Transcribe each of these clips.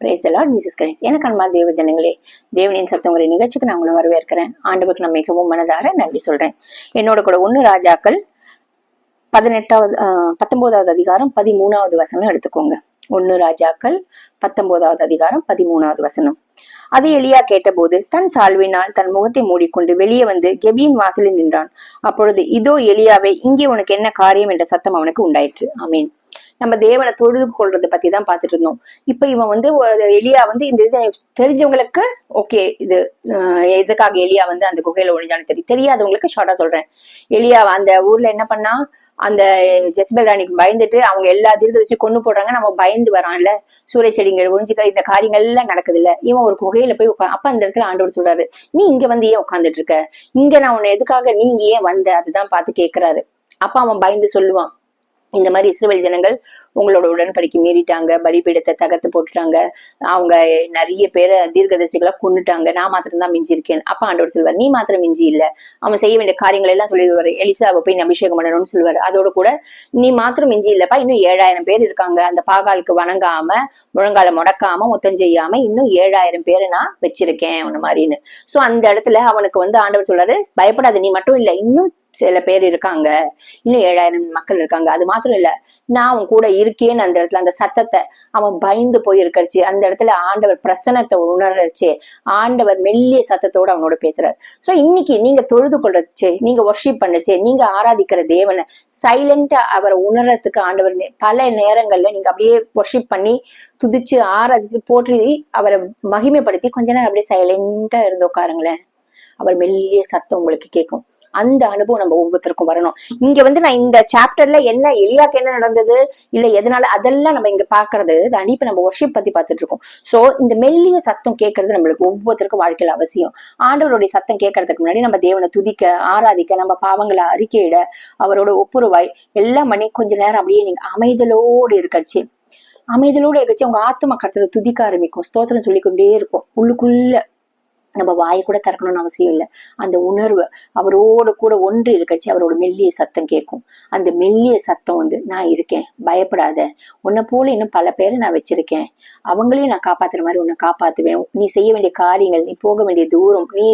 Praise the Lord Jesus Christ. எனக்கு அன்பான தேவ ஜனங்களே, தேவனின் சத்தம் நிகழ்ச்சிக்கு நான் உங்களை வரவேற்கிறேன். ஆண்டவருக்கு நான் மிகவும் மனதார நன்றி சொல்றேன். என்னோட கூட 1 ராஜாக்கள் 19வது அதிகாரம் 13வது வசனம் எடுத்துக்கோங்க. 1 ராஜாக்கள் 19வது அதிகாரம் 13வது வசனம். அது எலியா கேட்டபோது தன் சால்வினால் தன் முகத்தை மூடிக்கொண்டு வெளியே வந்து கெபியின் வாசலில் நின்றான். அப்பொழுது இதோ எலியாவே, இங்கே உனக்கு என்ன காரியம் என்ற சத்தம் அவனுக்கு உண்டாயிற்று. ஆமீன். நம்ம தேவனை தொழுது கொள்றதை பத்தி தான் பார்த்துட்டு இருந்தோம். இப்ப இவன் வந்து எலியா வந்து இந்த இது தெரிஞ்சவங்களுக்கு ஓகே, இது எதுக்காக எலியா வந்து அந்த குகையில ஒழிஞ்சான்னு தெரியாதவங்களுக்கு ஷார்ட்டா சொல்றேன். எலியா அந்த ஊர்ல என்ன பண்ணா, அந்த ஜெஸ்பெல் ராணிக்கு பயந்துட்டு அவங்க எல்லா தீர்க்க வச்சு கொண்டு போடுறாங்க. நம்ம பயந்து வரான்ல, சூரிய செடிகள் ஒழிஞ்சுக்க இந்த காரியங்கள் எல்லாம் நடக்குது இல்ல. இவன் ஒரு குகையில போய் அப்ப அந்த இடத்துல ஆண்டவர் சொல்றாரு, நீ இங்க வந்து ஏன் உட்காந்துட்டு இருக்க, இங்க நான் உன்னை எதுக்காக, நீங்க ஏன் வந்த, அதுதான் பார்த்து கேட்கிறாரு. அப்ப அவன் பயந்து சொல்லுவான், இந்த மாதிரி இஸ்ரவேல் ஜனங்கள் உங்களோட உடன்படிக்கை மீறிட்டாங்க, பலிபீடத்தை தகர்த்து போட்டுட்டாங்க, அவங்க நிறைய பேரை தீர்க்கதரிசிகளை கொண்டுட்டாங்க, நான் மாத்திரம் தான் மிஞ்சி இருக்கேன். அப்ப ஆண்டவர் சொல்வார், நீ மாத்திரம் மிஞ்சி இல்ல, அவன் செய்ய வேண்டிய காரியங்கள் எல்லாம் சொல்லிடுவாரு. எலிசாவை போய் அபிஷேகம் பண்ணணும்னு சொல்லுவாரு. அதோட கூட நீ மாத்திரம் மிஞ்சி இல்லப்பா, இன்னும் 7000 பேர் இருக்காங்க, அந்த பாகாலுக்கு வணங்காம முழங்கால முடக்காம முத்தம் செய்யாம இன்னும் 7000 பேரை நான் வச்சிருக்கேன் உன்ன மாதிரின்னு. சோ அந்த இடத்துல அவனுக்கு வந்து ஆண்டவர் சொல்றாரு, பயப்படாத, நீ மட்டும் இல்ல, இன்னும் சில பேர் இருக்காங்க, இன்னும் 7000 மக்கள் இருக்காங்க, அது மாத்திரம் இல்ல, நான் அவன் கூட இருக்கேன்னு. அந்த இடத்துல அந்த சத்தத்தை அவன் பயந்து போய் இருக்கச்சு. அந்த இடத்துல ஆண்டவர் பிரசன்னத்தை உணர்ச்சு, ஆண்டவர் மெல்லிய சத்தத்தோட அவனோட பேசுறாரு. சோ இன்னைக்கு நீங்க தொழுது கொள்றச்சு, நீங்க வர்ஷிப் பண்ணுச்சு, நீங்க ஆராதிக்கிற தேவனை சைலண்டா அவரை உணர்றதுக்கு ஆண்டவர் பல நேரங்கள்ல நீங்க அப்படியே வர்ஷிப் பண்ணி துதிச்சு ஆராதிச்சு போற்றி அவரை மகிமைப்படுத்தி கொஞ்ச நேரம் அப்படியே சைலண்டா இருந்து உட்காருங்களேன். அவர் மெல்லிய சத்தம் உங்களுக்கு கேட்கும். அந்த அனுபவம் நம்ம ஒவ்வொருத்தருக்கும் வரணும். இங்க வந்து நான் இந்த சாப்டர்ல என்ன எலியாக்கு என்ன நடந்தது இல்ல எதனால அதெல்லாம் நம்ம இங்க பாக்குறது இப்ப நம்ம வர்ஷிப் பத்தி பார்த்துட்டு இருக்கோம். சோ இந்த மெல்லிய சத்தம் கேட்கறது நம்மளுக்கு ஒவ்வொருத்தருக்கும் வாழ்க்கையில அவசியம். ஆண்டவருடைய சத்தம் கேட்கறதுக்கு முன்னாடி நம்ம தேவனை துதிக்க, ஆராதிக்க, நம்ம பாவங்களை அறிக்கையிட, அவரோட ஒப்புரவாய் எல்லாம் பண்ணி கொஞ்ச நேரம் அப்படியே நீங்க அமைதலோடு இருக்கச்சு. அமைதலோடு இருக்கச்சு உங்க ஆத்மா கர்த்தரை துதிக்க ஆரம்பிக்கும். ஸ்தோத்திரம் சொல்லிக்கொண்டே இருக்கும். உள்ளுக்குள்ள நம்ம வாயை கூட திறக்கணும்னு அவசியம் இல்லை. அந்த உணர்வு அவரோட கூட ஒன்று இருக்கச்சு அவரோட மெல்லிய சத்தம் கேட்கும். அந்த மெல்லிய சத்தம் வந்து, நான் இருக்கேன், பயப்படாத, உன்னை போல இன்னும் பல பேரை நான் வச்சிருக்கேன், அவங்களையும் நான் காப்பாத்துற மாதிரி உன்னை காப்பாத்துவேன், நீ செய்ய வேண்டிய காரியங்கள், நீ போக வேண்டிய தூரம், நீ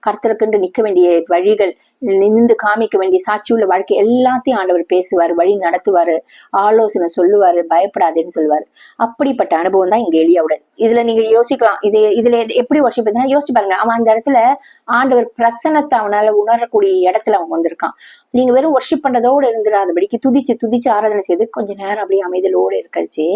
கர்த்தருக்குன்று நிக்க வேண்டிய வழிகள், நின்று காமிக்க வேண்டிய சாட்சியுள்ள வாழ்க்கை எல்லாத்தையும் ஆண்டவர் பேசுவாரு, வழி நடத்துவாரு, ஆலோசனை சொல்லுவாரு, பயப்படாதேன்னு சொல்லுவாரு. அப்படிப்பட்ட அனுபவம் தான் இங்க எலியாவோட. இதுல நீங்க யோசிக்கலாம், இதுல எப்படி வர்ஷிப் யோசிச்சு பாருங்க. அவன் அந்த இடத்துல ஆண்டவர் பிரசன்னத்தை அவனால உணரக்கூடிய இடத்துல அவன் வந்திருக்கான். நீங்க வெறும் வர்ஷிப் பண்றதோடு இருந்துடாதபடிக்கு துதிச்சு ஆராதனை செய்து கொஞ்ச நேரம் அப்படியே அமைதலோடு இருக்கச்சு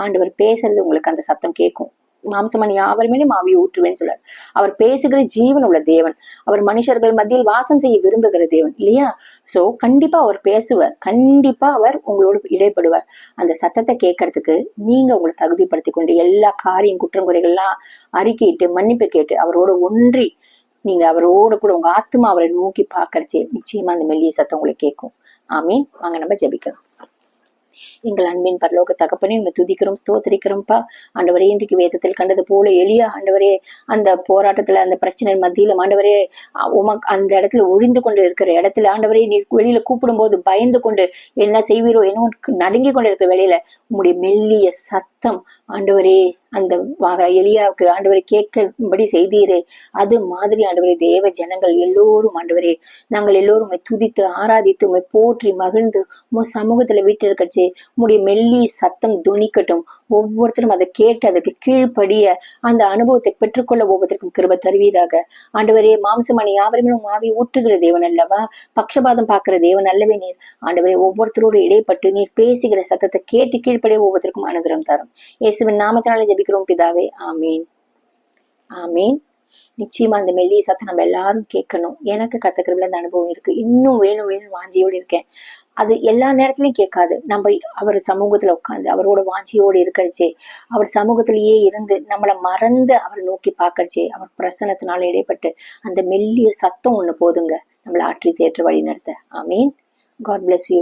ஆண்டவர் பேசுறது உங்களுக்கு அந்த சத்தம் கேட்கும். மாம்சமணி யாவருமே ஆவியை ஊற்றுவேன்னு சொல்றாரு. அவர் பேசுகிற ஜீவன் உள்ள தேவன். அவர் மனுஷர்கள் மத்தியில் வாசம் செய்ய விரும்புகிற தேவன் இல்லையா? சோ கண்டிப்பா அவர் பேசுவார், கண்டிப்பா அவர் உங்களோடு இடைப்படுவார். அந்த சத்தத்தை கேட்கறதுக்கு நீங்க உங்களை தகுதிப்படுத்தி கொண்டு எல்லா காரியம் குற்றம் குறைகள்லாம் அறிக்கையிட்டு மன்னிப்பு கேட்டு அவரோட ஒன்றி நீங்க அவரோட கூட உங்க ஆத்மா அவரை நோக்கி பாக்கறச்சு நிச்சயமா அந்த மெல்லிய சத்தம் உங்களுக்கு கேட்கும். ஆமீன். வாங்க நம்ம ஜெபிக்கலாம். எங்கள் அன்பின் பரலோக தகப்பனே, உங்க துதிக்கிறோம், ஸ்தோத்திரிக்கிறோம்ப்பா. ஆண்டவரே, இன்றைக்கு வேதத்தில் கண்டது போல எலியா ஆண்டவரே அந்த போராட்டத்துல அந்த பிரச்சனை மத்தியில ஆண்டவரே அந்த இடத்துல ஒழிந்து கொண்டு இருக்கிற இடத்துல ஆண்டவரே நீ வெளியில கூப்பிடும் போது பயந்து கொண்டு என்ன செய்வீரோ என்ன நடுங்கி கொண்டு இருக்கிற வெளியில உங்களுடைய மெல்லிய சத்தம் ஆண்டவரே அந்த எலியாவுக்கு ஆண்டவரை கேட்கும்படி செய்தீரே, அது மாதிரி ஆண்டவரே தேவ ஜனங்கள் எல்லோரும் ஆண்டவரே நாங்கள் எல்லோரும் துதித்து ஆராதித்து உண்மை போற்றி மகிழ்ந்து உன் சமூகத்துல வீட்டு இருக்கச்சு உங்களுடைய மெல்லிய சத்தம் துணிக்கட்டும். ஒவ்வொருத்தரும் அதை கேட்டு அதுக்கு கீழ்ப்படிய அந்த அனுபவத்தை பெற்றுக்கொள்ள ஒவ்வொருத்தருக்கும் கிருபை தருவீராக. ஆண்டவரே, மாம்சமணி யாவருமே ஆவி ஊற்றுகிற தேவன் அல்லவா, பக்ஷபாதம் பார்க்கிற தேவன் அல்லவே நீர். ஆண்டவரே, ஒவ்வொருத்தரோடு இடைப்பட்டு நீர் பேசுகிற சத்தத்தை கேட்டு கீழ்ப்படிய ஒவ்வொருத்தருக்கும் அனுகிரகம் தரும். இயேசுவின் நாமத்தினாலே ஜெபிக்கிறோம் பிதாவே, ஆமீன். ஆமீன். நிச்சயமா அந்த மெல்லிய சத்தம் நம்ம எல்லாரும் கேட்கணும். எனக்கு கத்துக்கிறதுல அந்த அனுபவம் இருக்கு. இன்னும் வேணும் வாஞ்சியோடு இருக்கேன். அது எல்லா நேரத்திலயும் கேட்காது. நம்ம அவர் சமூகத்துல உட்காந்து அவரோட வாஞ்சியோடு இருக்கறச்சே, அவர் சமூகத்திலேயே இருந்து நம்மளை மறந்து அவர் நோக்கி பார்க்கறச்சே, அவர் பிரசன்னத்தினால இடைப்பட்டு அந்த மெல்லிய சத்தம் ஒண்ணு போதுங்க நம்மளை ஆற்றி தேற்ற வழி நடத்த. ஆமீன். God bless you.